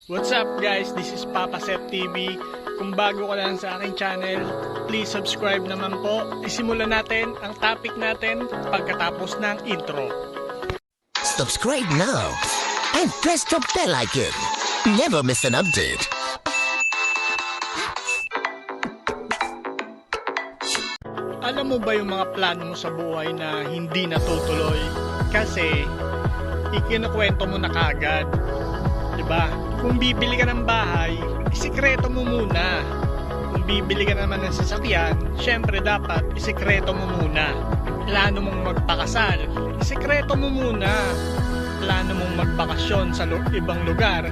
What's up guys? This is Papa Sep TV. Kung bago ka lang sa aking channel, please subscribe naman po. Isimulan natin ang topic natin pagkatapos ng intro. Subscribe now and press the bell icon. Never miss an update. Alam mo ba yung mga plano mo sa buhay na hindi natutuloy? Kasi ikinukwento mo na kagad. Diba? Kung bibili ka ng bahay, isikreto mo muna. Kung bibili ka naman ng sasakyan, syempre dapat isikreto mo muna. Plano mong magpakasal, isikreto mo muna. Plano mong magbakasyon sa ibang lugar,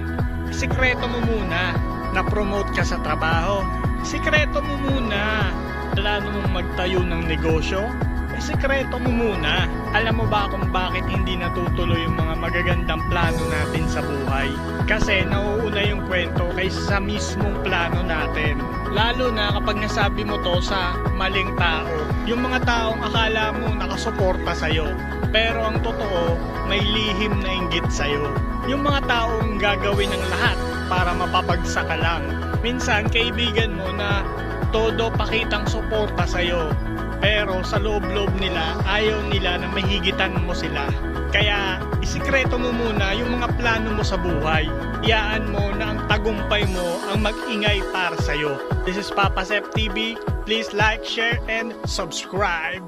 isikreto mo muna. Na-promote ka sa trabaho, isikreto mo muna. Plano mong magtayo ng negosyo, isikreto mo muna. Alam mo ba kung bakit hindi natutuloy yung mga magagandang plano natin sa buhay? Kasi nauuna yung kwento kaysa sa mismong plano natin. Lalo na kapag nasabi mo to sa maling tao. Yung mga taong akala mo nakasuporta sa'yo, pero ang totoo, may lihim na inggit sa'yo. Yung mga taong gagawin ng lahat para mapapagsak ka lang. Minsan, kaibigan mo na todo pakitang suporta sa'yo, pero sa loob-loob nila, ayaw nila na mahigitan mo sila. Kaya isikreto mo muna yung mga plano mo sa buhay. Iyaan mo na ang tagumpay mo ang mag-ingay para sa'yo. This is Papa Sep TV. Please like, share, and subscribe.